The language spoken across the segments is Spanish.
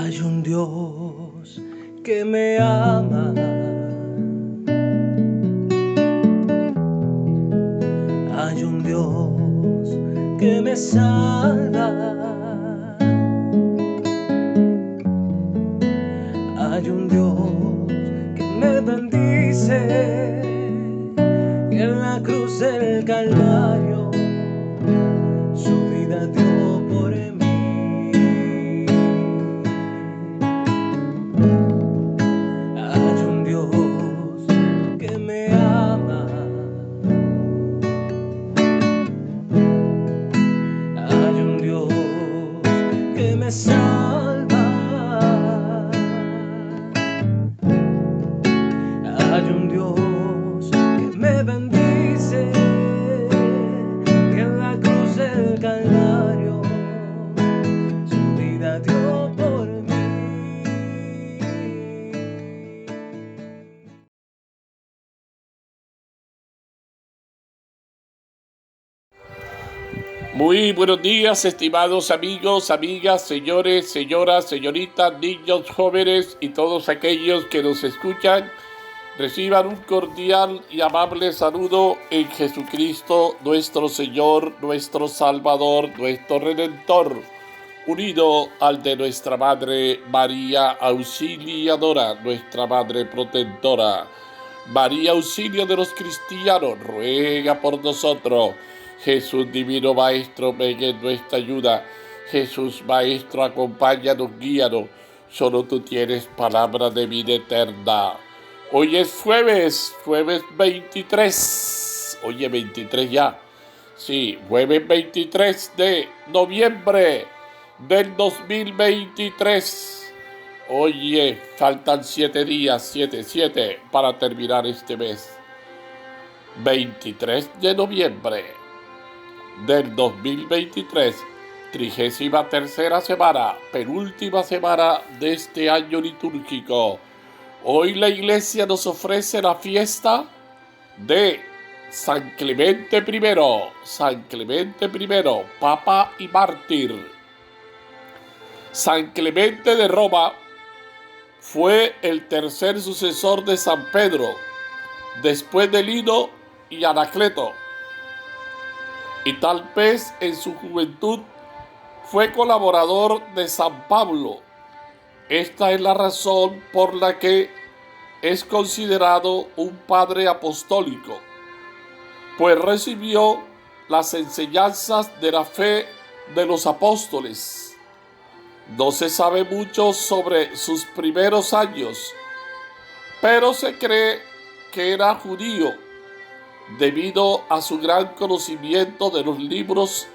Hay un Dios que me ama. Hay un Dios que me salva. Hay un Dios que me bendice. Que en la cruz del Calvario su vida dio por mí. Hay un Dios que me ama. Hay un Dios que me salva. Hay un Dios que me bendice, que en la cruz del Calvario su vida dio por mí. Muy buenos días, estimados amigos, amigas, señores, señoras, señoritas, niños, jóvenes y todos aquellos que nos escuchan. Reciban un cordial y amable saludo en Jesucristo, nuestro Señor, nuestro Salvador, nuestro Redentor, unido al de nuestra Madre María Auxiliadora, nuestra Madre Protectora. María, auxilio de los cristianos, ruega por nosotros. Jesús divino Maestro, ven en nuestra ayuda. Jesús Maestro, acompáñanos, guíanos. Solo tú tienes palabra de vida eterna. Hoy es jueves 23. Oye, 23 ya. Sí, jueves 23 de noviembre del 2023. Oye, faltan 7 días, 7 para terminar este mes. 23 de noviembre del 2023, 33ª semana, penúltima semana de este año litúrgico. Hoy la iglesia nos ofrece la fiesta de San Clemente I, San Clemente I, Papa y mártir. San Clemente de Roma fue el tercer sucesor de San Pedro, después de Lino y Anacleto, y tal vez en su juventud fue colaborador de San Pablo. Esta es la razón por la que es considerado un padre apostólico, pues recibió las enseñanzas de la fe de los apóstoles. No se sabe mucho sobre sus primeros años, pero se cree que era judío debido a su gran conocimiento de los libros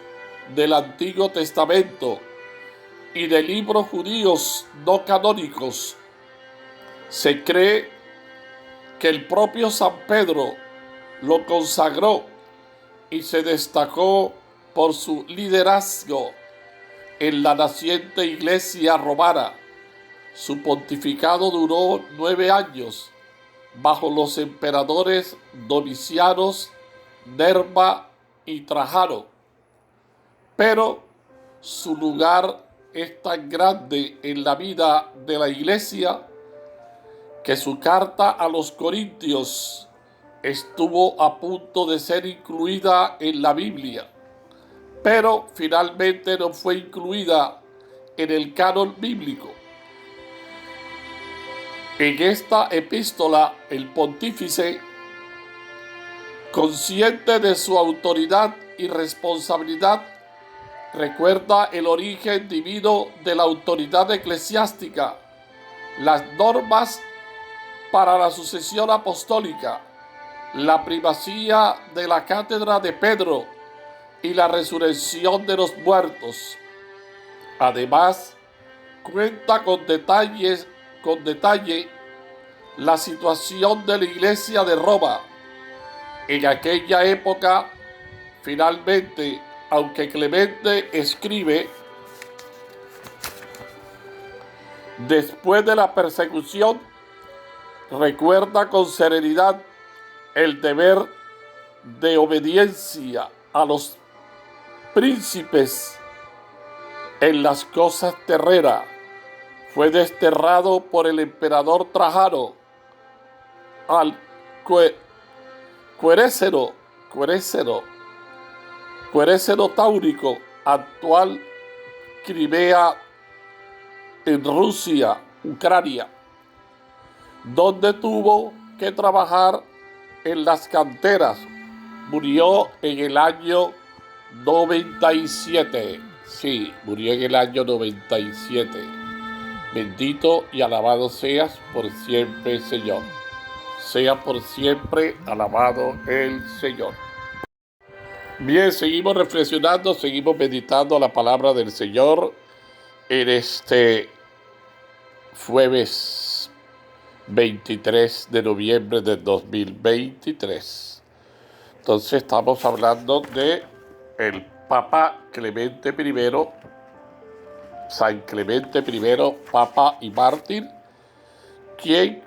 del Antiguo Testamento y de libros judíos no canónicos. Se cree que el propio San Pedro lo consagró y se destacó por su liderazgo en la naciente iglesia romana. Su pontificado duró 9 años bajo los emperadores Domicianos, Nerva y Trajano. Pero su lugar es tan grande en la vida de la iglesia que su carta a los Corintios estuvo a punto de ser incluida en la Biblia, pero finalmente no fue incluida en el canon bíblico. En esta epístola, el pontífice, consciente de su autoridad y responsabilidad, recuerda el origen divino de la autoridad eclesiástica, las normas para la sucesión apostólica, la primacía de la cátedra de Pedro y la resurrección de los muertos. Además, cuenta con detalle la situación de la iglesia de Roma. En aquella época, finalmente, aunque Clemente escribe, después de la persecución, recuerda con serenidad el deber de obediencia a los príncipes en las cosas terrenas, fue desterrado por el emperador Trajano al Querétaro Táurico, actual Crimea en Rusia, Ucrania, donde tuvo que trabajar en las canteras. Murió en el año 97. Sí, murió en el año 97. Bendito y alabado seas por siempre, Señor. Sea por siempre alabado el Señor. Bien, seguimos reflexionando, seguimos meditando la palabra del Señor en este jueves 23 de noviembre del 2023. Entonces estamos hablando de el Papa Clemente I, San Clemente I, Papa y mártir, quien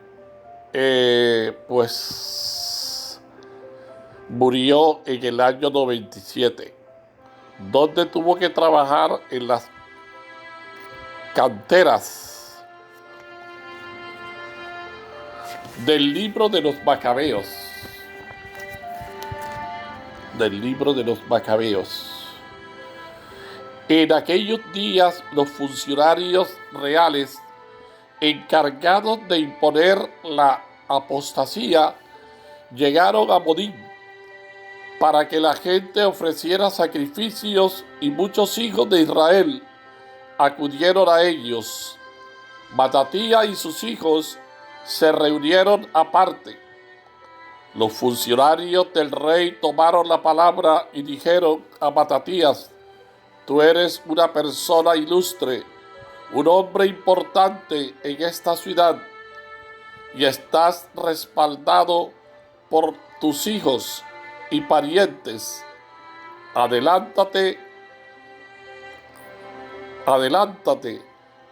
murió en el año 97, donde tuvo que trabajar en las canteras del libro de los Macabeos. En aquellos días, los funcionarios reales encargados de imponer la apostasía llegaron a Modín para que la gente ofreciera sacrificios, y muchos hijos de Israel acudieron a ellos. Matatías y sus hijos se reunieron aparte. Los funcionarios del rey tomaron la palabra y dijeron a Matatías: tú eres una persona ilustre, un hombre importante en esta ciudad, y estás respaldado por tus hijos y parientes. Adelántate.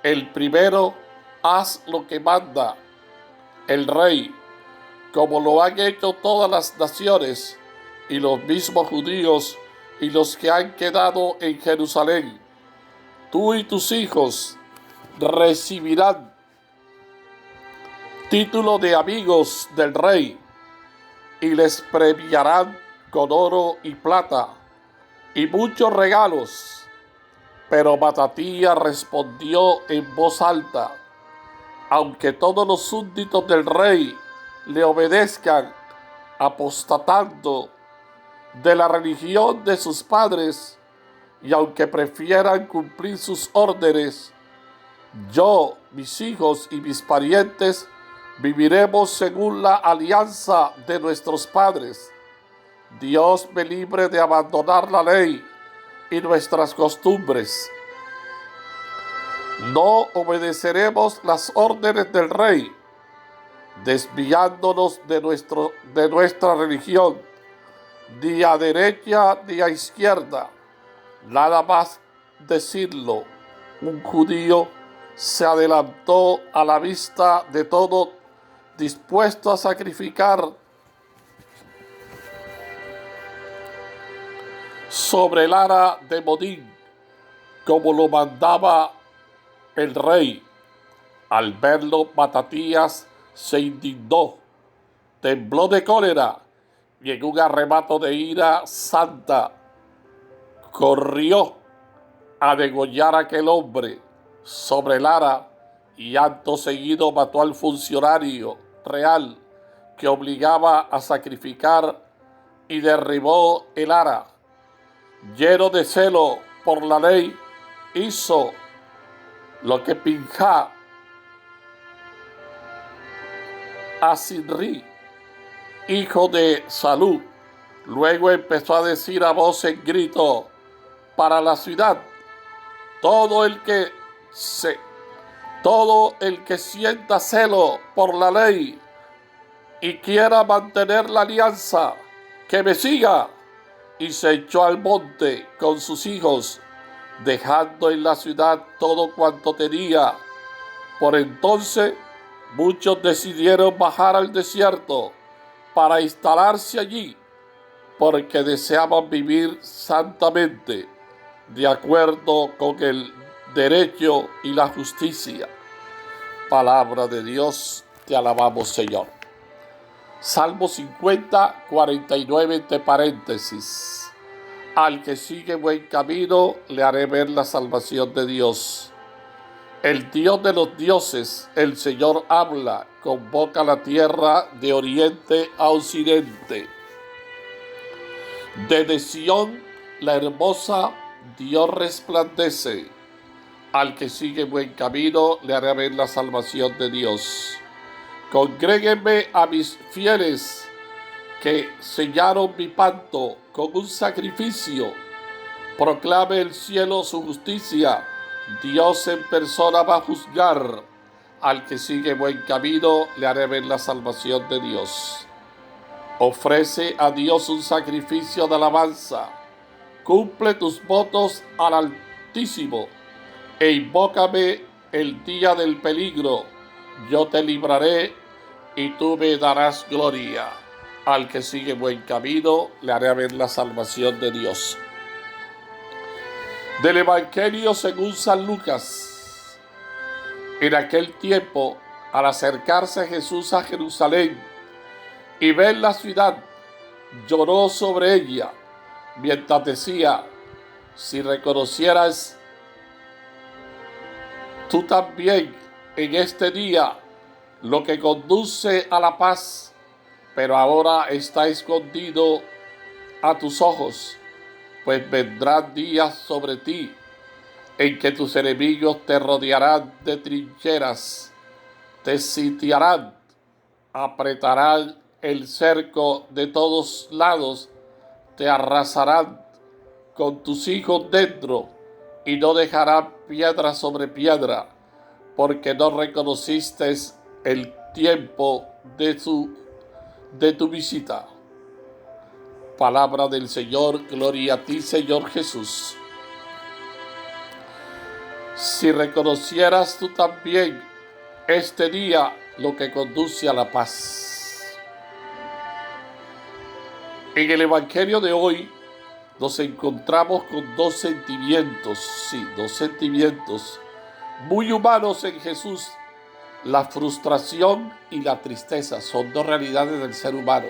El primero, haz lo que manda el rey, como lo han hecho todas las naciones y los mismos judíos y los que han quedado en Jerusalén. Tú y tus hijos recibirán título de amigos del rey y les premiarán con oro y plata y muchos regalos. Pero Matatías respondió en voz alta: aunque todos los súbditos del rey le obedezcan, apostatando de la religión de sus padres, y aunque prefieran cumplir sus órdenes, yo, mis hijos y mis parientes viviremos según la alianza de nuestros padres. Dios me libre de abandonar la ley y nuestras costumbres. No obedeceremos las órdenes del rey, desviándonos de nuestra religión, ni a derecha ni a izquierda. Nada más decirlo, un judío se adelantó a la vista de todo, dispuesto a sacrificar sobre el ara de Modín, como lo mandaba el rey. Al verlo, Matatías se indignó, tembló de cólera y en un arrebato de ira santa corrió a degollar a aquel hombre sobre el ara, y acto seguido mató al funcionario real que obligaba a sacrificar y derribó el ara. Lleno de celo por la ley, hizo lo que Pinjá, Asinri, hijo de Salú, luego empezó a decir a voz en grito para la ciudad: todo el que sienta celo por la ley y quiera mantener la alianza, que me siga. Y se echó al monte con sus hijos, dejando en la ciudad todo cuanto tenía. Por entonces muchos decidieron bajar al desierto para instalarse allí, porque deseaban vivir santamente, de acuerdo con el derecho y la justicia. Palabra de Dios, te alabamos, Señor. Salmo 50, 49, entre paréntesis. Al que sigue buen camino, le haré ver la salvación de Dios. El Dios de los dioses, el Señor habla, convoca la tierra de oriente a occidente. Desde Sión, la hermosa, Dios resplandece. Al que sigue buen camino, le haré ver la salvación de Dios. Congréguenme a mis fieles, que sellaron mi pacto con un sacrificio. Proclame el cielo su justicia. Dios en persona va a juzgar. Al que sigue buen camino, le haré ver la salvación de Dios. Ofrece a Dios un sacrificio de alabanza. Cumple tus votos al Altísimo e invócame el día del peligro. Yo te libraré y tú me darás gloria. Al que sigue buen camino, le haré ver la salvación de Dios. Del Evangelio según San Lucas. En aquel tiempo, al acercarse Jesús a Jerusalén y ver la ciudad, lloró sobre ella, mientras decía: si reconocieras tú también en este día lo que conduce a la paz, pero ahora está escondido a tus ojos, pues vendrán días sobre ti en que tus enemigos te rodearán de trincheras, te sitiarán, apretarán el cerco de todos lados, te arrasarán con tus hijos dentro y no dejarán piedra sobre piedra, porque no reconociste el tiempo de tu visita. Palabra del Señor, gloria a ti, Señor Jesús. Si reconocieras tú también este día lo que conduce a la paz. En el Evangelio de hoy nos encontramos con dos sentimientos muy humanos en Jesús. La frustración y la tristeza son dos realidades del ser humano.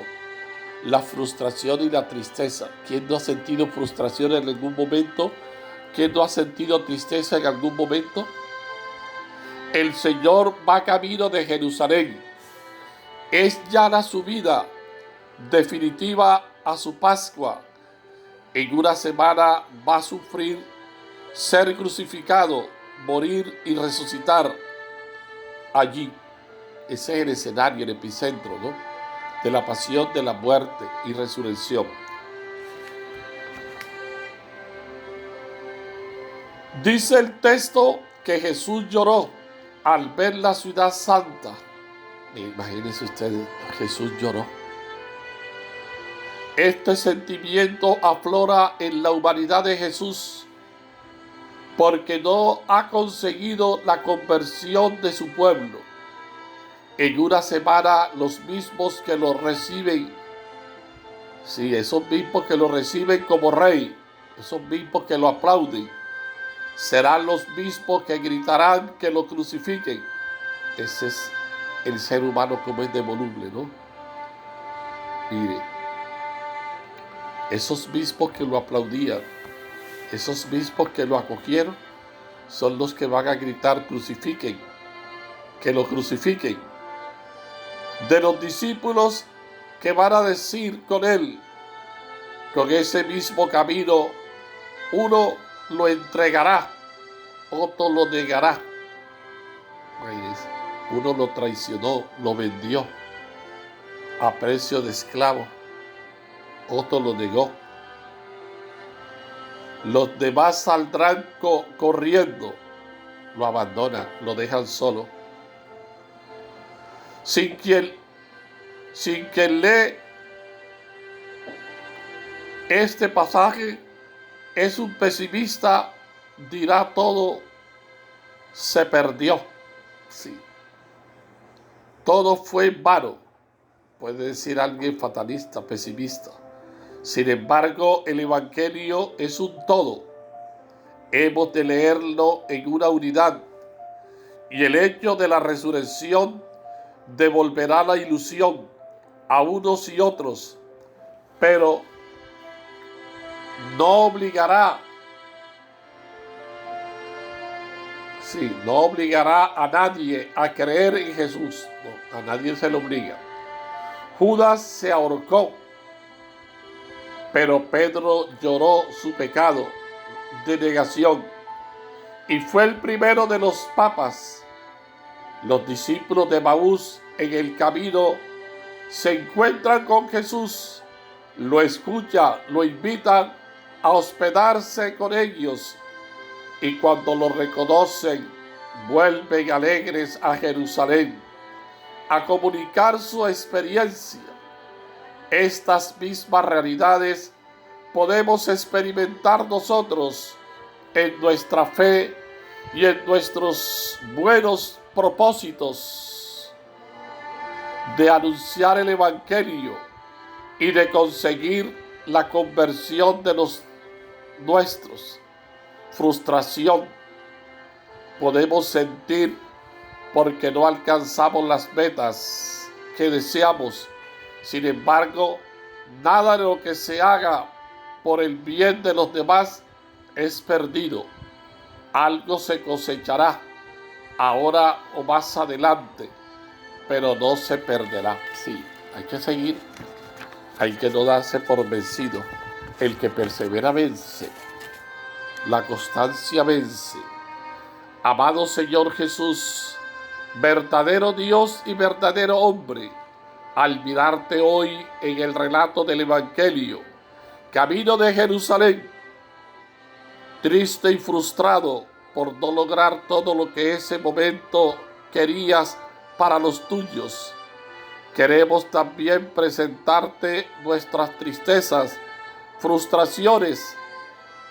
La frustración y la tristeza. ¿Quién no ha sentido frustración en algún momento? ¿Quién no ha sentido tristeza en algún momento? El Señor va camino de Jerusalén. Es ya la subida definitiva a su Pascua. En una semana va a sufrir, ser crucificado, morir y resucitar allí. Ese es el escenario, el epicentro, ¿no?, de la pasión, de la muerte y resurrección. Dice el texto que Jesús lloró al ver la ciudad santa. Imagínense ustedes, Jesús lloró. Este sentimiento aflora en la humanidad de Jesús porque no ha conseguido la conversión de su pueblo. En una semana, los mismos que lo reciben, esos mismos que lo reciben como rey, esos mismos que lo aplauden, serán los mismos que gritarán que lo crucifiquen. Ese es el ser humano como es de voluble, ¿no? Mire, esos mismos que lo aplaudían, esos mismos que lo acogieron, son los que van a gritar crucifiquen, que lo crucifiquen. De los discípulos que van a decir con él, con ese mismo camino, uno lo entregará, otro lo negará. Uno lo traicionó, lo vendió a precio de esclavo, otro lo negó. Los demás saldrán corriendo, lo abandonan, lo dejan solo. Sin quien lee este pasaje es un pesimista, dirá todo se perdió. Sí. Todo fue en vano, puede decir alguien fatalista, pesimista. Sin embargo, el Evangelio es un todo. Hemos de leerlo en una unidad Y el hecho de la resurrección devolverá la ilusión a unos y otros, pero no obligará a nadie a creer en Jesús. No, a nadie se le obliga. Judas se ahorcó, pero Pedro lloró su pecado de negación y fue el primero de los papas. Los discípulos de Emaús en el camino se encuentran con Jesús, lo escuchan, lo invitan a hospedarse con ellos y cuando lo reconocen vuelven alegres a Jerusalén a comunicar su experiencia. Estas mismas realidades podemos experimentar nosotros en nuestra fe y en nuestros buenos propósitos de anunciar el Evangelio y de conseguir la conversión de los nuestros. Frustración podemos sentir porque no alcanzamos las metas que deseamos. Sin embargo, nada de lo que se haga por el bien de los demás es perdido. Algo se cosechará ahora o más adelante, pero no se perderá. Sí, hay que seguir, hay que no darse por vencido. El que persevera vence, la constancia vence. Amado Señor Jesús, verdadero Dios y verdadero hombre, al mirarte hoy en el relato del Evangelio, camino de Jerusalén, triste y frustrado por no lograr todo lo que ese momento querías para los tuyos, queremos también presentarte nuestras tristezas, frustraciones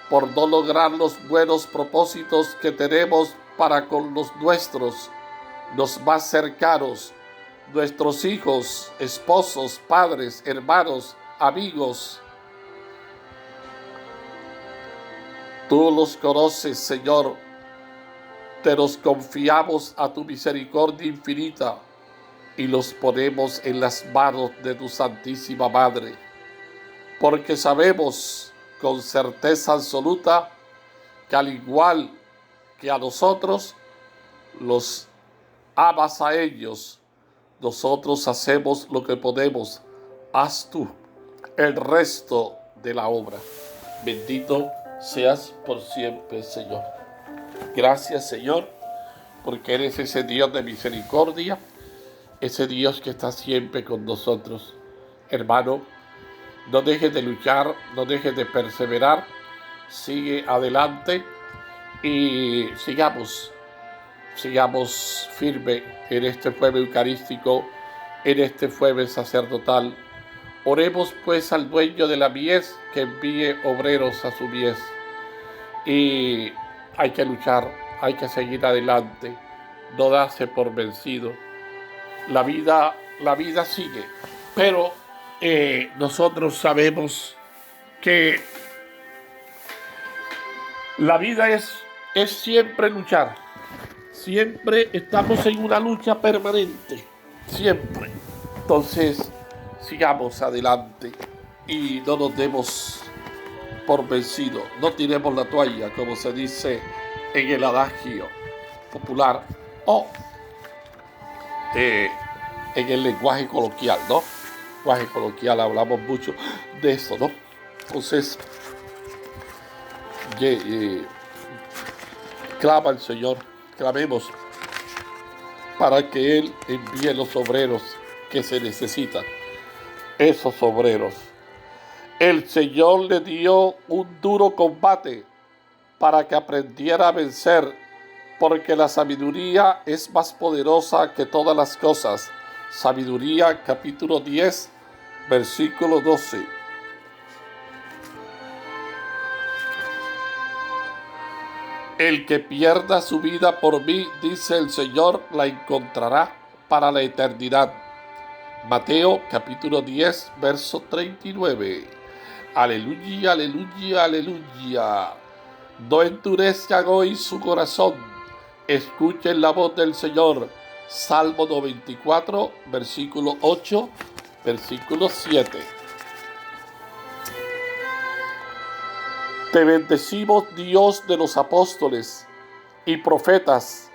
por no lograr los buenos propósitos que tenemos para con los nuestros, los más cercanos, nuestros hijos, esposos, padres, hermanos, amigos. Tú los conoces, Señor. Te los confiamos a tu misericordia infinita y los ponemos en las manos de tu Santísima Madre, porque sabemos con certeza absoluta que al igual que a nosotros, los amas a ellos. Nosotros hacemos lo que podemos. Haz tú el resto de la obra. Bendito seas por siempre, Señor. Gracias, Señor, porque eres ese Dios de misericordia, ese Dios que está siempre con nosotros. Hermano, no dejes de luchar, no dejes de perseverar, sigue adelante y sigamos firme en este jueves eucarístico, en este jueves sacerdotal. Oremos pues al dueño de la mies que envíe obreros a su mies. Y hay que luchar, hay que seguir adelante, no darse por vencido. La vida sigue, pero nosotros sabemos que la vida es siempre luchar. Siempre estamos en una lucha permanente, siempre. Entonces, sigamos adelante y no nos demos por vencido. No tiremos la toalla, como se dice en el adagio popular o en el lenguaje coloquial, ¿no? Lenguaje coloquial, hablamos mucho de eso, ¿no? Entonces, clama al Señor, clamemos para que Él envíe los obreros que se necesitan, esos obreros. El Señor le dio un duro combate para que aprendiera a vencer, porque la sabiduría es más poderosa que todas las cosas. Sabiduría, capítulo 10, versículo 12. El que pierda su vida por mí, dice el Señor, la encontrará para la eternidad. Mateo capítulo 10, verso 39. Aleluya, aleluya, aleluya. No endurezcan hoy su corazón. Escuchen la voz del Señor. Salmo 94, versículo 8, versículo 7. Te bendecimos, Dios de los apóstoles y profetas,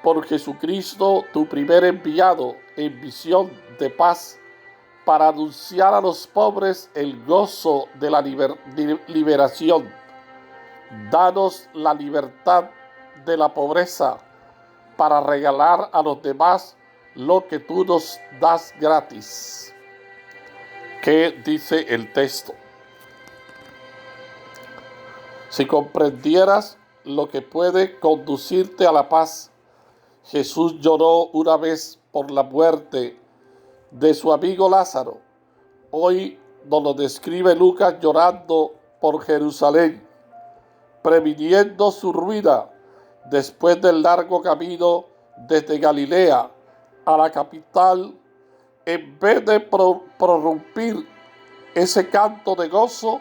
por Jesucristo, tu primer enviado en visión de paz, para anunciar a los pobres el gozo de la liberación. Danos la libertad de la pobreza, para regalar a los demás lo que tú nos das gratis. ¿Qué dice el texto? Si comprendieras lo que puede conducirte a la paz, Jesús lloró una vez por la muerte de su amigo Lázaro. Hoy nos lo describe Lucas llorando por Jerusalén, previniendo su ruina después del largo camino desde Galilea a la capital. En vez de prorrumpir ese canto de gozo,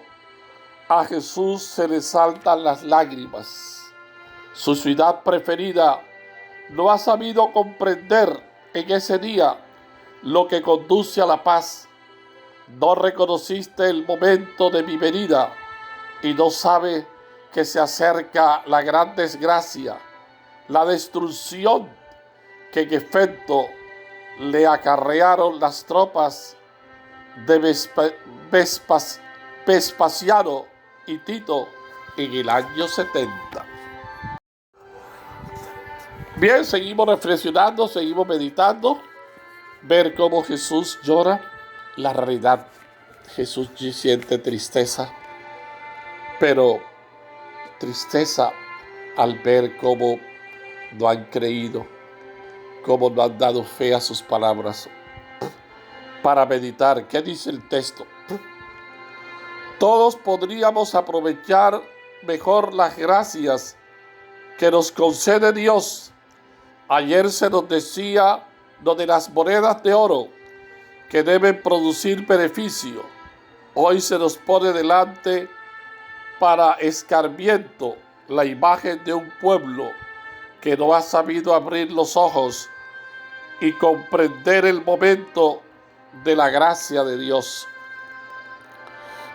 a Jesús se le saltan las lágrimas. Su ciudad preferida no ha sabido comprender en ese día lo que conduce a la paz. No reconociste el momento de mi venida y no sabe que se acerca la gran desgracia, la destrucción que en efecto le acarrearon las tropas de Vespasiano y Tito en el año 70. Bien, seguimos reflexionando, seguimos meditando, ver cómo Jesús llora la realidad. Jesús siente tristeza, pero tristeza al ver cómo no han creído, cómo no han dado fe a sus palabras. Para meditar, ¿qué dice el texto? Todos podríamos aprovechar mejor las gracias que nos concede Dios. Ayer se nos decía lo de las monedas de oro que deben producir beneficio. Hoy se nos pone delante para escarmiento la imagen de un pueblo que no ha sabido abrir los ojos y comprender el momento de la gracia de Dios.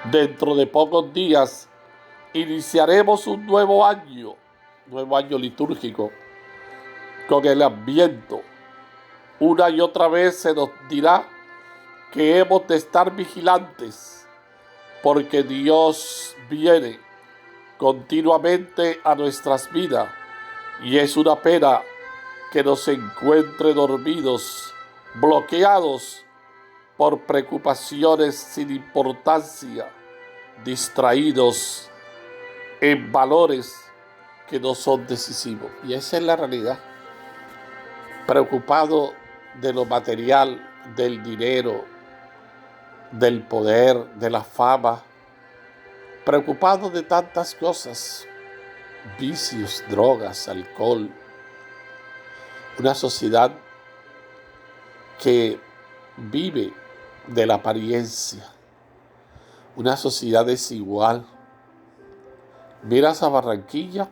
Dentro de pocos días iniciaremos un nuevo año litúrgico, con el Adviento. Una y otra vez se nos dirá que hemos de estar vigilantes, porque Dios viene continuamente a nuestras vidas y es una pena que nos encuentre dormidos, bloqueados por preocupaciones sin importancia, distraídos en valores que no son decisivos. Y esa es la realidad. Preocupado de lo material, del dinero, del poder, de la fama, preocupado de tantas cosas, vicios, drogas, alcohol. Una sociedad que vive de la apariencia, una sociedad desigual. Miras a Barranquilla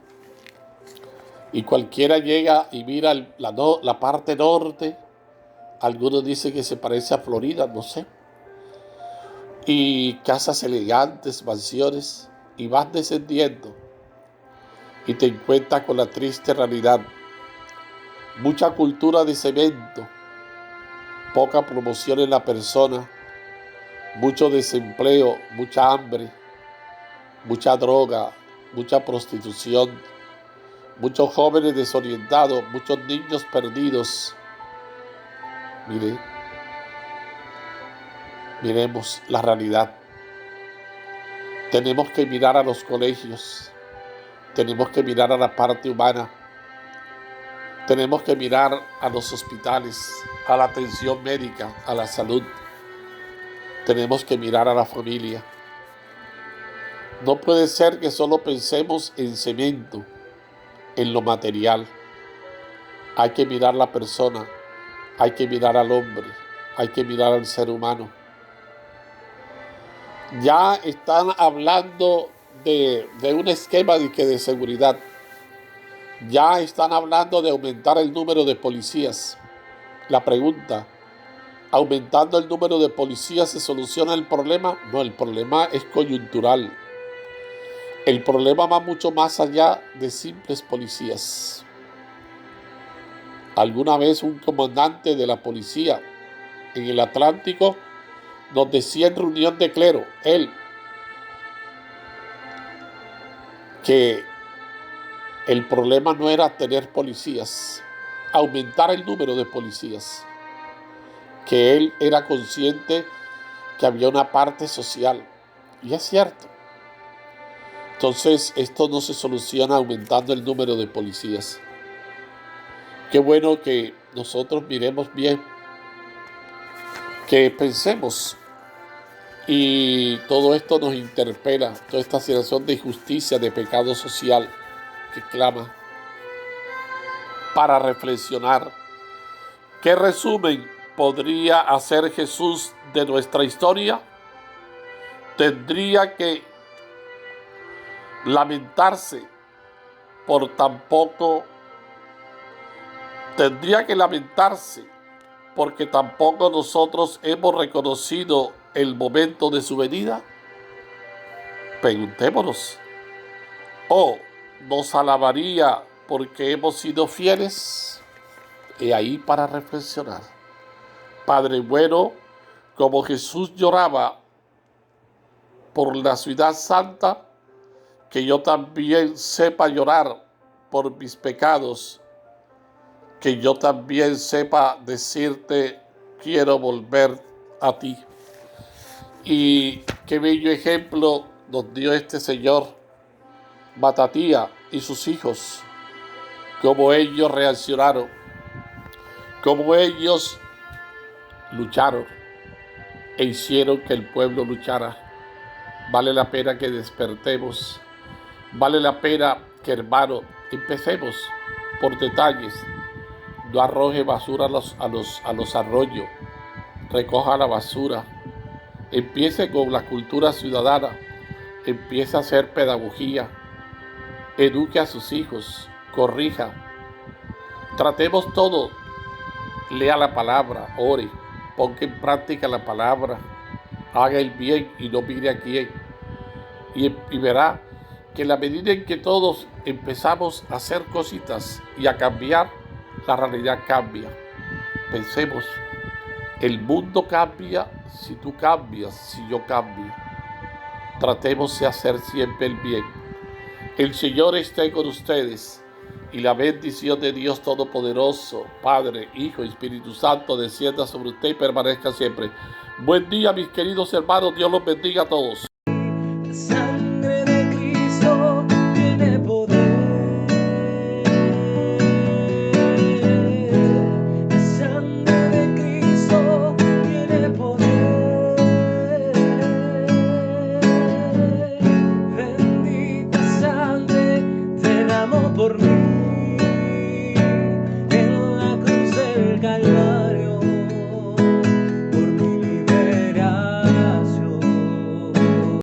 y cualquiera llega y mira la parte norte. Algunos dicen que se parece a Florida, no sé. Y casas elegantes, mansiones, y vas descendiendo y te encuentras con la triste realidad. Mucha cultura de cemento, poca promoción en la persona, mucho desempleo, mucha hambre, mucha droga, mucha prostitución, muchos jóvenes desorientados, muchos niños perdidos. Miremos la realidad. Tenemos que mirar a los colegios, tenemos que mirar a la parte humana, tenemos que mirar a los hospitales, a la atención médica, a la salud. Tenemos que mirar a la familia. No puede ser que solo pensemos en cemento, en lo material. Hay que mirar la persona, hay que mirar al hombre, hay que mirar al ser humano. Ya están hablando de un esquema de seguridad. Ya están hablando de aumentar el número de policías. La pregunta, ¿aumentando el número de policías se soluciona el problema? No, el problema es coyuntural. El problema va mucho más allá de simples policías. Alguna vez un comandante de la policía en el Atlántico nos decía en reunión de clero, él, que el problema no era tener policías, aumentar el número de policías, que él era consciente que había una parte social. Y es cierto. Entonces, esto no se soluciona aumentando el número de policías. Qué bueno que nosotros miremos bien, que pensemos, y todo esto nos interpela, toda esta situación de injusticia, de pecado social que clama, para reflexionar. ¿Qué resumen podría hacer Jesús de nuestra historia? Tendría que lamentarse por tan poco, porque tampoco nosotros hemos reconocido el momento de su venida. Preguntémonos. ¿O nos alabaría porque hemos sido fieles? Y ahí para reflexionar. Padre bueno, como Jesús lloraba por la ciudad santa, que yo también sepa llorar por mis pecados, que yo también sepa decirte, quiero volver a ti. Y qué bello ejemplo nos dio este señor Matatía y sus hijos, cómo ellos reaccionaron, cómo ellos lucharon e hicieron que el pueblo luchara. Vale la pena que despertemos, vale la pena que, hermano, empecemos por detalles. No arroje basura a los arroyos, recoja la basura, empiece con la cultura ciudadana, empiece a hacer pedagogía, eduque a sus hijos, corrija, tratemos todo, lea la palabra, ore, ponga en práctica la palabra, haga el bien y no mire a quién, y verá que en la medida en que todos empezamos a hacer cositas y a cambiar, la realidad cambia. Pensemos, el mundo cambia si tú cambias, si yo cambio. Tratemos de hacer siempre el bien. El Señor esté con ustedes y la bendición de Dios Todopoderoso, Padre, Hijo y Espíritu Santo, descienda sobre usted y permanezca siempre. Buen día, mis queridos hermanos. Dios los bendiga a todos.